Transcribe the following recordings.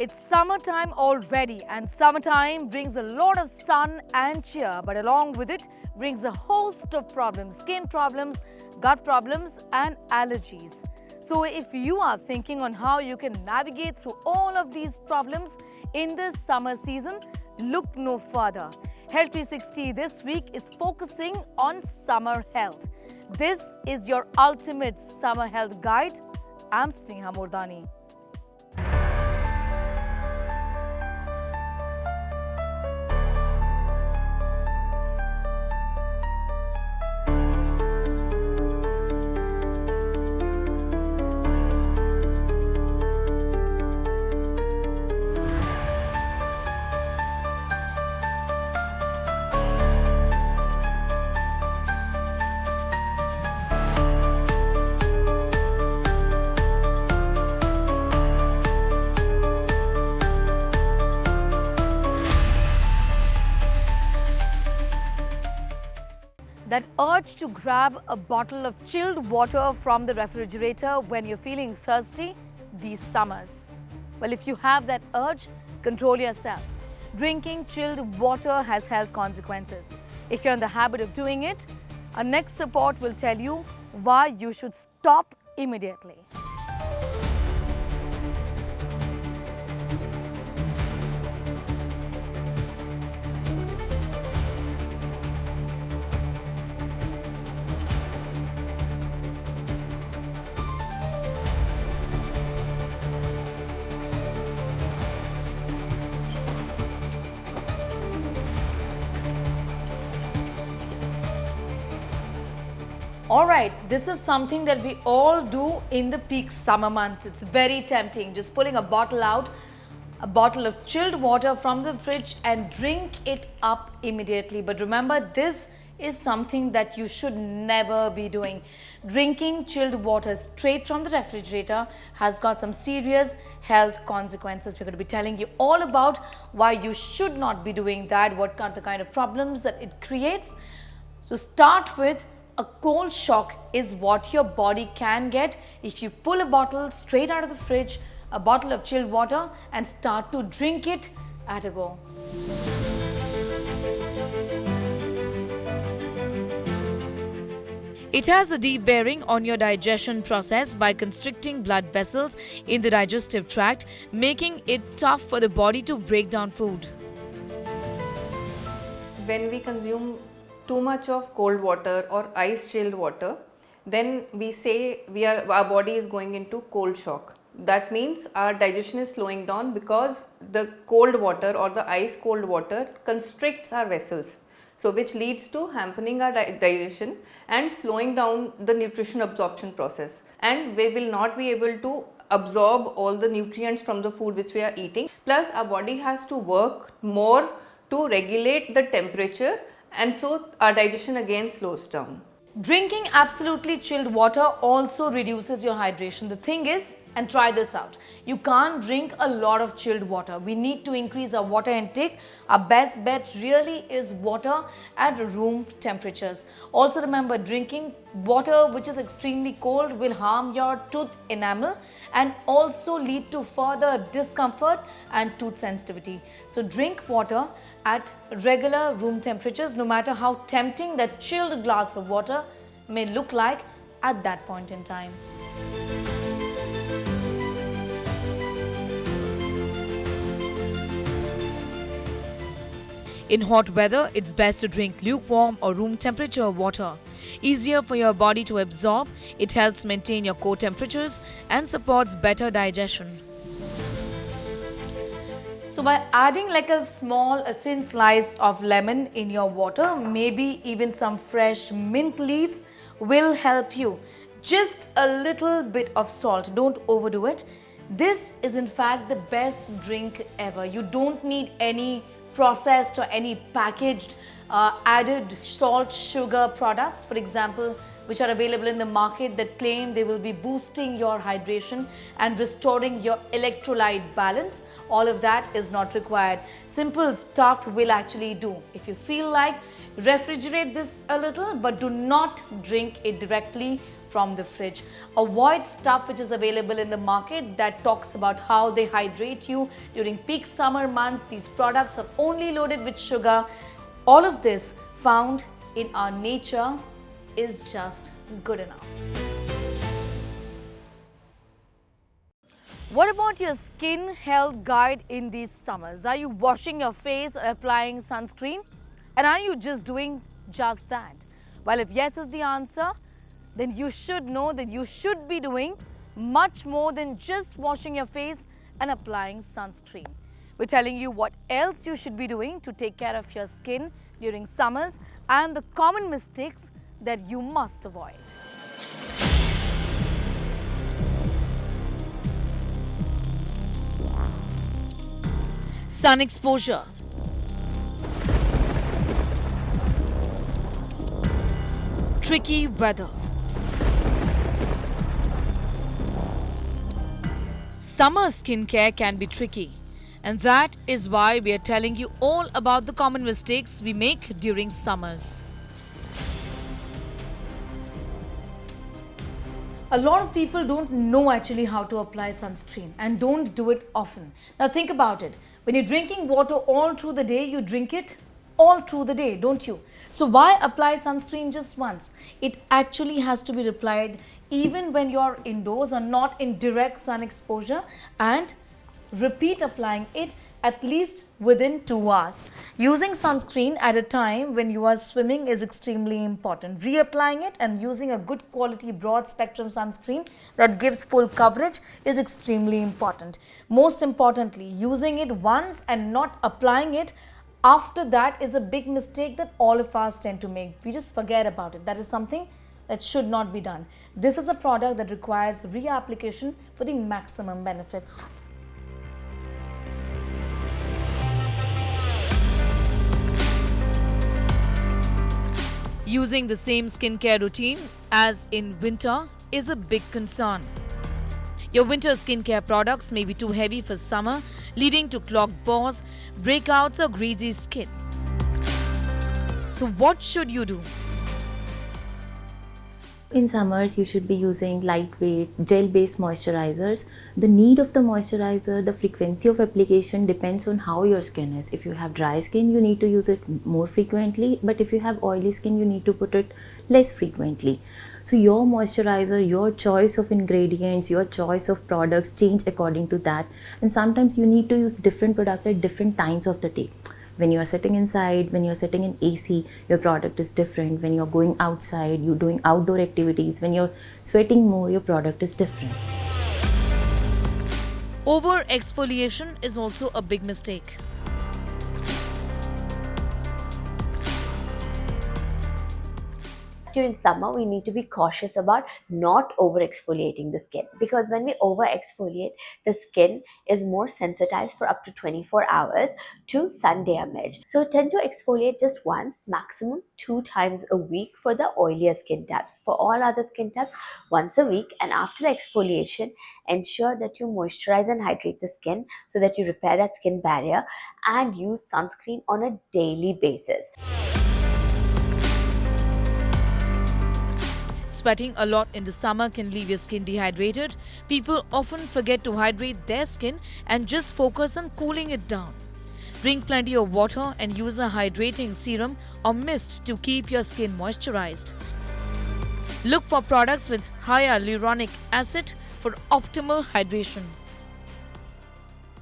It's summertime already, and summertime brings a lot of sun and cheer, but along with it brings a host of problems, skin problems, gut problems and allergies. So if you are thinking on how you can navigate through all of these problems in this summer season, look no further. Health 360 this week is focusing on summer health. This is your ultimate summer health guide. I'm Sneha Mordani. That urge to grab a bottle of chilled water from the refrigerator when you're feeling thirsty these summers. Well, if you have that urge, control yourself. Drinking chilled water has health consequences. If you're in the habit of doing it, our next report will tell you why you should stop immediately. Alright, this is something that we all do in the peak summer months. It's very tempting, just pulling a bottle out, a bottle of chilled water from the fridge and drink it up immediately. But remember, this is something that you should never be doing. Drinking chilled water straight from the refrigerator has got some serious health consequences. We're going to be telling you all about why you should not be doing that, what are the kind of problems that it creates. So start with a cold shock is what your body can get if you pull a bottle straight out of the fridge, a bottle of chilled water, and start to drink it at a go. It has a deep bearing on your digestion process by constricting blood vessels in the digestive tract, making it tough for the body to break down food. When we consume too much of cold water or ice chilled water, then we say our body is going into cold shock. That means our digestion is slowing down because the cold water or the ice cold water constricts our vessels. So which leads to hampening our digestion and slowing down the nutrition absorption process. And we will not be able to absorb all the nutrients from the food which we are eating. Plus our body has to work more to regulate the temperature, and so our digestion again slows down. Drinking absolutely chilled water also reduces your hydration. The thing is, and try this out, you can't drink a lot of chilled water. We need to increase our water intake. Our best bet really is water at room temperatures. Also remember, drinking water which is extremely cold will harm your tooth enamel and also lead to further discomfort and tooth sensitivity. So drink water at regular room temperatures, no matter how tempting that chilled glass of water may look like at that point in time. In hot weather, it's best to drink lukewarm or room temperature water. Easier for your body to absorb, it helps maintain your core temperatures and supports better digestion. So by adding like a thin slice of lemon in your water, maybe even some fresh mint leaves will help you. Just a little bit of salt, don't overdo it. This is in fact the best drink ever. You don't need any processed or any packaged added salt, sugar products, for example, which are available in the market that claim they will be boosting your hydration and restoring your electrolyte balance. All of that is not required. Simple stuff will actually do. If you feel like, refrigerate this a little, but do not drink it directly from the fridge. Avoid stuff which is available in the market that talks about how they hydrate you during peak summer months. These products are only loaded with sugar. All of this found in our nature is just good enough. What about your skin health guide in these summers? Are you washing your face or applying sunscreen? And are you just doing just that? Well, if yes is the answer, then you should know that you should be doing much more than just washing your face and applying sunscreen. We're telling you what else you should be doing to take care of your skin during summers and the common mistakes that you must avoid. Sun exposure. Tricky weather. Summer skincare can be tricky, and that is why we are telling you all about the common mistakes we make during summers. A lot of people don't know actually how to apply sunscreen and don't do it often. Now think about it. When you're drinking water all through the day, you drink it all through the day, don't you? So why apply sunscreen just once? It actually has to be applied even when you're indoors or not in direct sun exposure, and repeat applying it at least within 2 hours. Using sunscreen at a time when you are swimming is extremely important. Reapplying it and using a good quality broad spectrum sunscreen that gives full coverage is extremely important. Most importantly, using it once and not applying it after that is a big mistake that all of us tend to make. We just forget about it. That is something that should not be done. This is a product that requires reapplication for the maximum benefits. Using the same skincare routine as in winter is a big concern. Your winter skincare products may be too heavy for summer, leading to clogged pores, breakouts or greasy skin. So what should you do? In summers, you should be using lightweight, gel-based moisturizers. The need of the moisturizer, the frequency of application depends on how your skin is. If you have dry skin, you need to use it more frequently, but if you have oily skin, you need to put it less frequently. So your moisturizer, your choice of ingredients, your choice of products change according to that. And sometimes you need to use different product at different times of the day. When you are sitting inside, when you are sitting in AC, your product is different. When you are going outside, you're doing outdoor activities, when you're sweating more, your product is different. Over exfoliation is also a big mistake. During summer, we need to be cautious about not over exfoliating the skin, because when we over exfoliate, the skin is more sensitized for up to 24 hours to sun damage. So tend to exfoliate just once, maximum 2 times a week for the oilier skin types. For all other skin types, once a week. And after exfoliation, ensure that you moisturize and hydrate the skin so that you repair that skin barrier, and use sunscreen on a daily basis. Sweating a lot in the summer can leave your skin dehydrated. People often forget to hydrate their skin and just focus on cooling it down. Drink plenty of water and use a hydrating serum or mist to keep your skin moisturized. Look for products with higher hyaluronic acid for optimal hydration.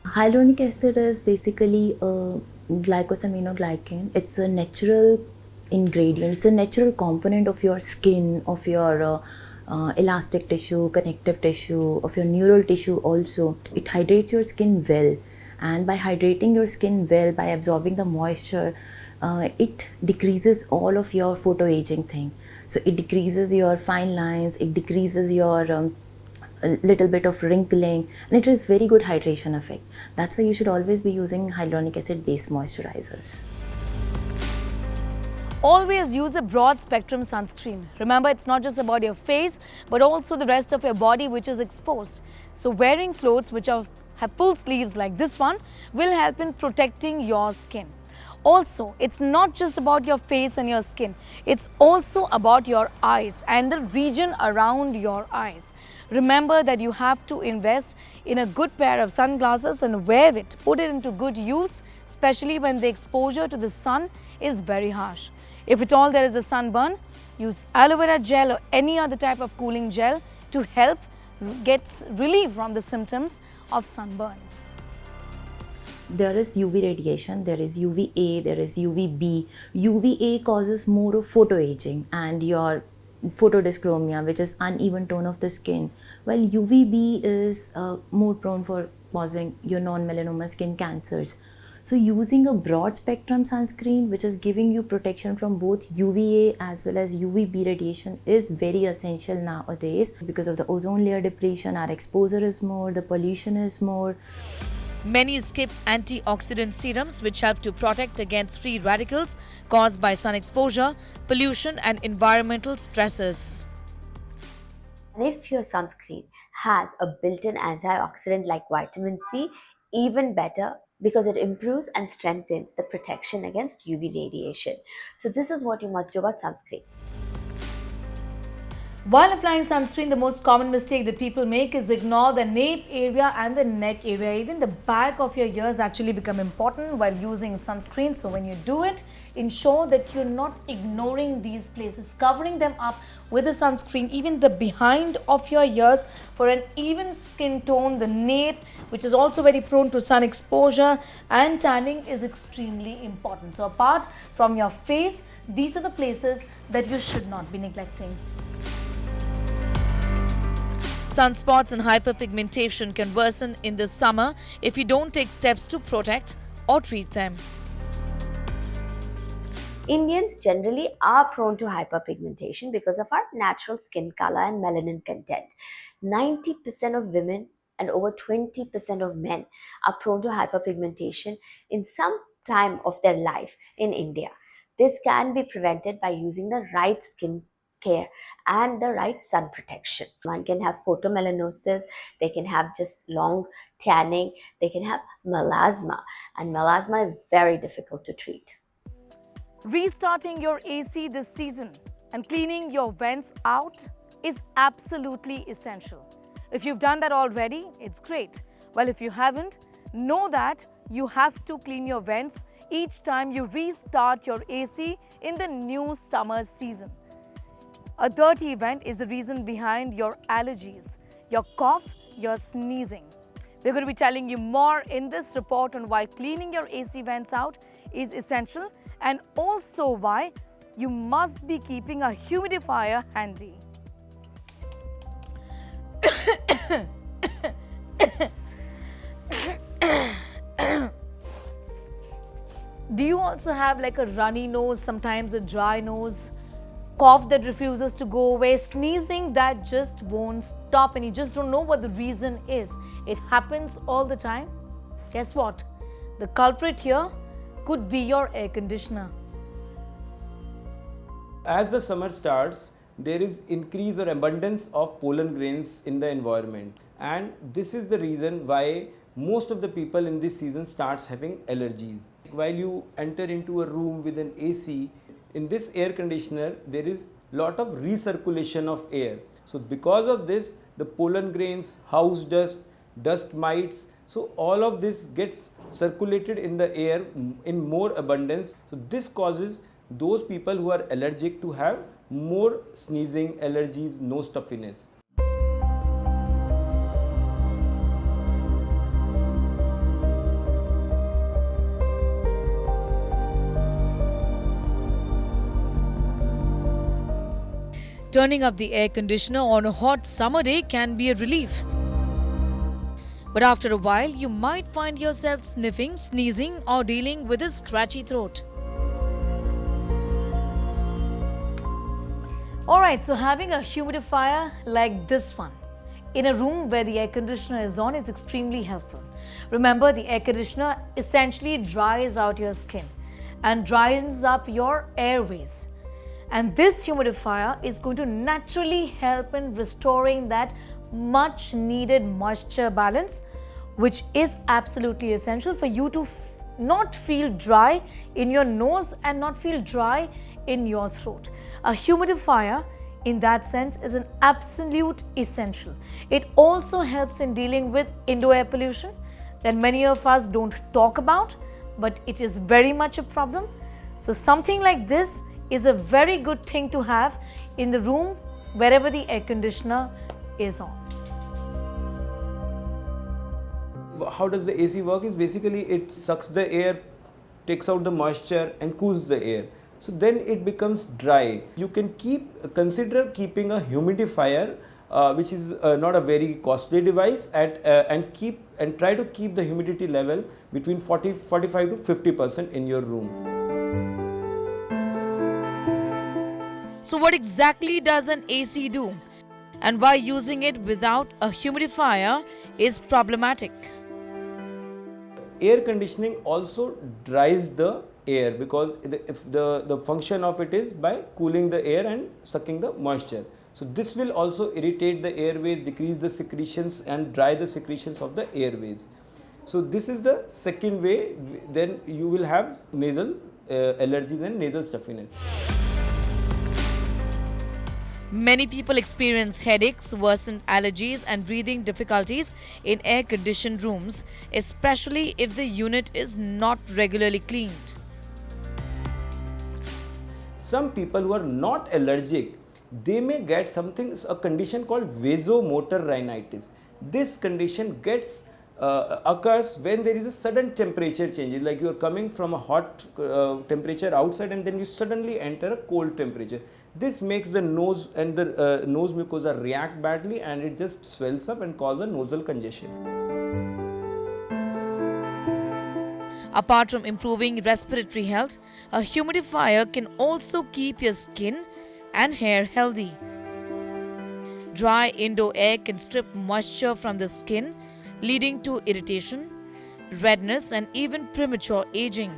Hyaluronic acid is basically a glycosaminoglycan. It's a natural ingredient, it's a natural component of your skin, of your elastic tissue, connective tissue, of your neural tissue also. It hydrates your skin well, and by hydrating your skin well, by absorbing the moisture, it decreases all of your photoaging thing. So it decreases your fine lines, it decreases your a little bit of wrinkling, and it is very good hydration effect. That's why you should always be using hyaluronic acid based moisturizers. Always use a broad spectrum sunscreen. Remember, it's not just about your face, but also the rest of your body which is exposed. So wearing clothes which have full sleeves like this one will help in protecting your skin. Also, it's not just about your face and your skin, it's also about your eyes and the region around your eyes. Remember that you have to invest in a good pair of sunglasses and wear it. Put it into good use, especially when the exposure to the sun is very harsh. If at all there is a sunburn, use aloe vera gel or any other type of cooling gel to help get relief from the symptoms of sunburn. There is UV radiation, there is UVA, there is UVB. UVA causes more of photoaging and your photodyschromia, which is uneven tone of the skin, while UVB is more prone for causing your non-melanoma skin cancers. So using a broad spectrum sunscreen which is giving you protection from both UVA as well as UVB radiation is very essential nowadays. Because of the ozone layer depletion, our exposure is more, the pollution is more. Many skip antioxidant serums which help to protect against free radicals caused by sun exposure, pollution and environmental stresses. And if your sunscreen has a built-in antioxidant like vitamin C, even better, because it improves and strengthens the protection against UV radiation. So this is what you must do about sunscreen. While applying sunscreen, the most common mistake that people make is ignore the nape area and the neck area. Even the back of your ears actually become important while using sunscreen. So when you do it, ensure that you're not ignoring these places, covering them up with the sunscreen, even the behind of your ears for an even skin tone. The nape, which is also very prone to sun exposure and tanning, is extremely important. So apart from your face, these are the places that you should not be neglecting. Sunspots and hyperpigmentation can worsen in the summer if you don't take steps to protect or treat them. Indians generally are prone to hyperpigmentation because of our natural skin color and melanin content. 90% of women and over 20% of men are prone to hyperpigmentation in some time of their life in India. This can be prevented by using the right skin care and the right sun protection. One can have photomelanosis, they can have just long tanning, they can have melasma, and melasma is very difficult to treat. Restarting your AC this season and cleaning your vents out is absolutely essential. If you've done that already, it's great. Well, if you haven't, know that you have to clean your vents each time you restart your AC in the new summer season. A dirty vent is the reason behind your allergies, your cough, your sneezing. We're going to be telling you more in this report on why cleaning your AC vents out is essential and also why you must be keeping a humidifier handy. Do you also have like a runny nose, sometimes a dry nose? Cough that refuses to go away, sneezing that just won't stop and you just don't know what the reason is. It happens all the time. Guess what? The culprit here could be your air conditioner. As the summer starts, there is increase or abundance of pollen grains in the environment, and this is the reason why most of the people in this season starts having allergies. While you enter into a room with an AC, in this air conditioner there is lot of recirculation of air. So because of this, the pollen grains, house dust, dust mites, so all of this gets circulated in the air in more abundance. So this causes those people who are allergic to have more sneezing, allergies, nose stuffiness. Turning up the air conditioner on a hot summer day can be a relief. But after a while, you might find yourself sniffing, sneezing, or dealing with a scratchy throat. Alright, so having a humidifier like this one in a room where the air conditioner is on is extremely helpful. Remember, the air conditioner essentially dries out your skin and dries up your airways. And this humidifier is going to naturally help in restoring that much needed moisture balance, which is absolutely essential for you to not feel dry in your nose and not feel dry in your throat. A humidifier in that sense is an absolute essential. It also helps in dealing with indoor air pollution that many of us don't talk about, but it is very much a problem. So something like this is a very good thing to have in the room wherever the air conditioner is on. How does the AC work is basically it sucks the air, takes out the moisture and cools the air. So then it becomes dry. You can consider keeping a humidifier, which is not a very costly device, and try to keep the humidity level between 45 to 50% in your room. So what exactly does an AC do? And why using it without a humidifier is problematic? Air conditioning also dries the air because the function of it is by cooling the air and sucking the moisture. So this will also irritate the airways, decrease the secretions and dry the secretions of the airways. So this is the second way. Then you will have nasal allergies and nasal stuffiness. Many people experience headaches, worsened allergies and breathing difficulties in air-conditioned rooms, especially if the unit is not regularly cleaned. Some people who are not allergic, they may get a condition called vasomotor rhinitis. This condition occurs when there is a sudden temperature change, like you are coming from a hot temperature outside and then you suddenly enter a cold temperature. This makes the nose and the nose mucosa react badly and it just swells up and causes a nasal congestion. Apart from improving respiratory health, a humidifier can also keep your skin and hair healthy. Dry indoor air can strip moisture from the skin, leading to irritation, redness and even premature aging.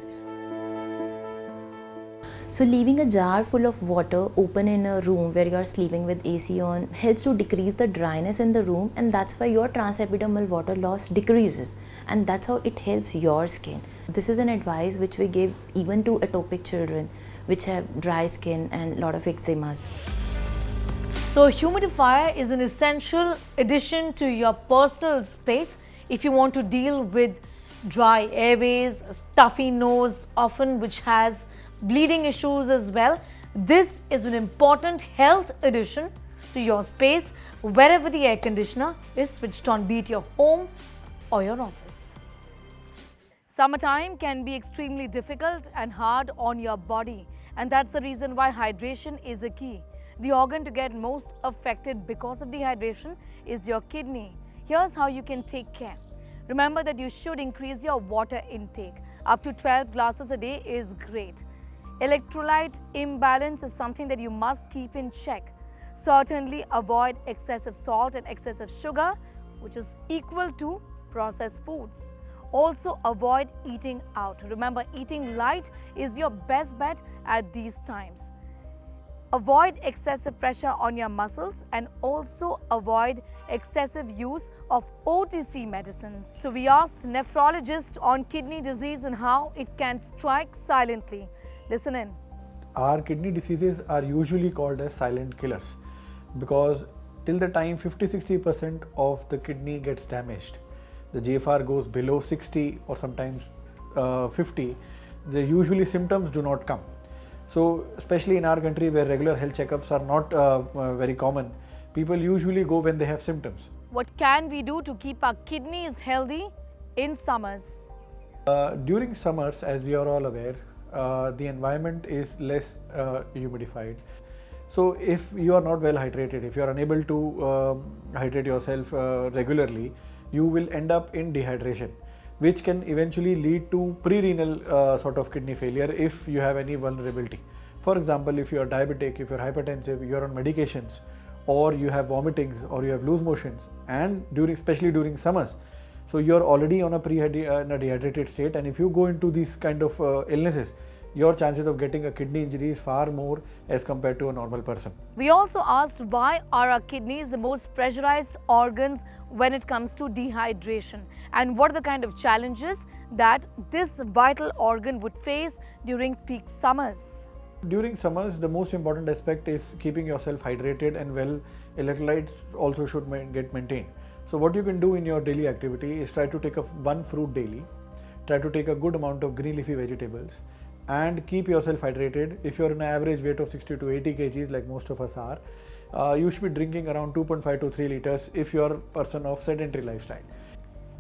So leaving a jar full of water open in a room where you are sleeping with AC on helps to decrease the dryness in the room, and that's why your transepidermal water loss decreases, and that's how it helps your skin. This is an advice which we give even to atopic children which have dry skin and lot of eczemas. So a humidifier is an essential addition to your personal space if you want to deal with dry airways, a stuffy nose, often which has bleeding issues as well. This is an important health addition to your space wherever the air conditioner is switched on, be it your home or your office. Summertime can be extremely difficult and hard on your body, and that's the reason why hydration is a key. The organ to get most affected because of dehydration is your kidney. Here's how you can take care. Remember that you should increase your water intake. Up to 12 glasses a day is great. Electrolyte imbalance is something that you must keep in check. Certainly avoid excessive salt and excessive sugar, which is equal to processed foods. Also avoid eating out. Remember, eating light is your best bet at these times. Avoid excessive pressure on your muscles and also avoid excessive use of OTC medicines. So we asked nephrologists on kidney disease and how it can strike silently. Listen in. Our kidney diseases are usually called as silent killers because till the time 50-60% of the kidney gets damaged, the GFR goes below 60 or sometimes 50, the usually symptoms do not come. So especially in our country where regular health checkups are not very common, people usually go when they have symptoms. What can we do to keep our kidneys healthy in summers? During summers, as we are all aware, the environment is less humidified. So if you are not well hydrated, if you are unable to hydrate yourself regularly, you will end up in dehydration, which can eventually lead to pre-renal sort of kidney failure if you have any vulnerability. For example, if you are diabetic, if you are hypertensive, you are on medications, or you have vomitings, or you have loose motions, and especially during summers, so you are already on a dehydrated state, and if you go into these kind of illnesses, your chances of getting a kidney injury is far more as compared to a normal person. We also asked why are our kidneys the most pressurized organs when it comes to dehydration, and what are the kind of challenges that this vital organ would face during peak summers. During summers, the most important aspect is keeping yourself hydrated, and well, electrolytes also should get maintained. So what you can do in your daily activity is try to take one fruit daily, try to take a good amount of green leafy vegetables, and keep yourself hydrated. If you're an average weight of 60 to 80 kgs like most of us are, you should be drinking around 2.5 to 3 liters if you're a person of sedentary lifestyle.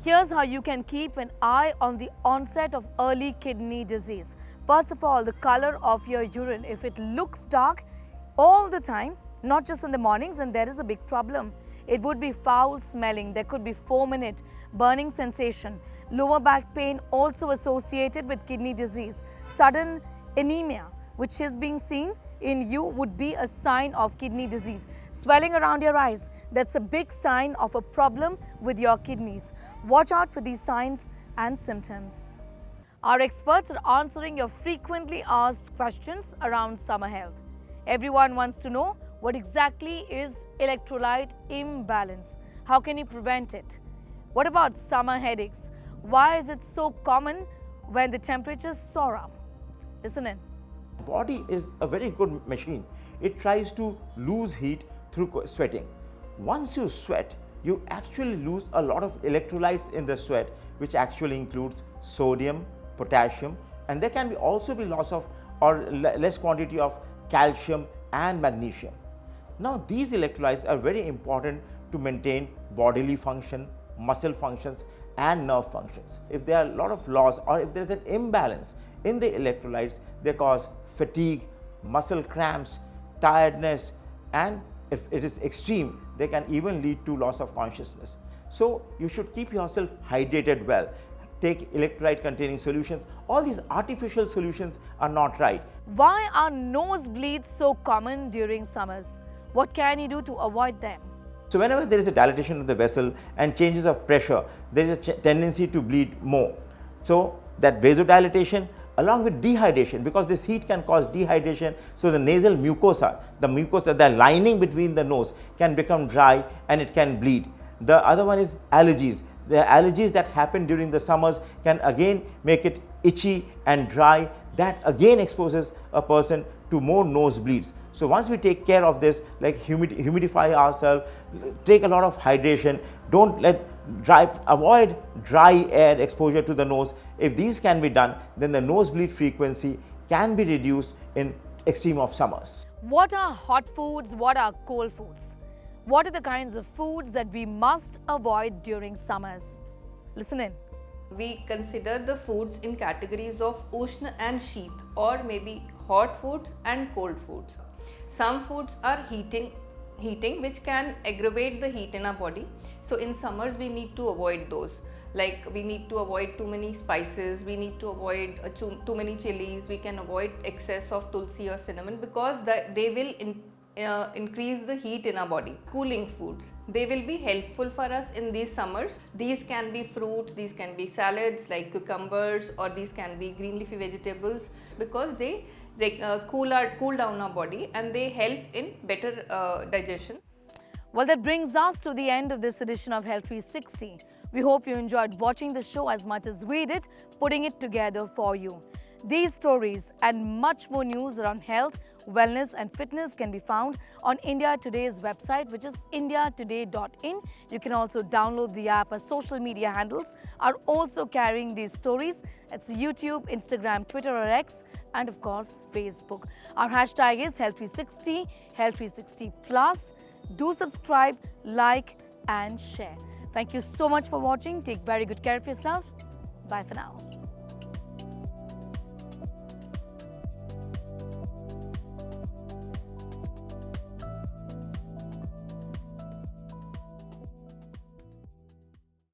Here's how you can keep an eye on the onset of early kidney disease. First of all, the color of your urine. If it looks dark all the time, not just in the mornings, and there is a big problem. It would be foul smelling, there could be foam in it, burning sensation, lower back pain also associated with kidney disease, sudden anemia, which is being seen in you, would be a sign of kidney disease. Swelling around your eyes, that's a big sign of a problem with your kidneys. Watch out for these signs and symptoms. Our experts are answering your frequently asked questions around summer health. Everyone wants to know what exactly is electrolyte imbalance. How can you prevent it? What about summer headaches? Why is it so common when the temperatures soar up? Listen in. Body is a very good machine. It tries to lose heat through sweating. Once you sweat, you actually lose a lot of electrolytes in the sweat, which actually includes sodium, potassium, and there can be also be loss of or less quantity of calcium and magnesium. Now these electrolytes are very important to maintain bodily function, muscle functions and nerve functions. If there are a lot of loss or if there is an imbalance in the electrolytes, they cause fatigue, muscle cramps, tiredness, and if it is extreme, they can even lead to loss of consciousness. So you should keep yourself hydrated well. Take electrolyte containing solutions. All these artificial solutions are not right. Why are nosebleeds so common during summers? What can you do to avoid them? So whenever there is a dilatation of the vessel and changes of pressure, there is a tendency to bleed more. So that vasodilatation along with dehydration, because this heat can cause dehydration, so the nasal mucosa, the lining between the nose can become dry and it can bleed. The other one is allergies. The allergies that happen during the summers can again make it itchy and dry. That again exposes a person to more nosebleeds. So once we take care of this, like humidify ourselves, take a lot of hydration, avoid dry air exposure to the nose. If these can be done, then the nosebleed frequency can be reduced in extreme of summers. What are hot foods? What are cold foods? What are the kinds of foods that we must avoid during summers? Listen in. We consider the foods in categories of Ushna and Sheet, or maybe hot foods and cold foods. Some foods are heating which can aggravate the heat in our body. So in summers we need to avoid those. Like we need to avoid too many spices, we need to avoid too many chilies, we can avoid excess of tulsi or cinnamon, because they will increase the heat in our body. Cooling foods, they will be helpful for us in these summers. These can be fruits, these can be salads like cucumbers, or these can be green leafy vegetables, because they cool down our body and they help in better digestion. Well, that brings us to the end of this edition of Health 360. We hope you enjoyed watching the show as much as we did putting it together for you. These stories and much more news around health, wellness and fitness can be found on India Today's website, which is indiatoday.in. You can also download the app. Our social media handles are also carrying these stories. It's YouTube, Instagram, Twitter or X, and of course Facebook. Our hashtag is Health360, Health360 Plus. Do subscribe, like and share. Thank you so much for watching. Take very good care of yourself. Bye for now.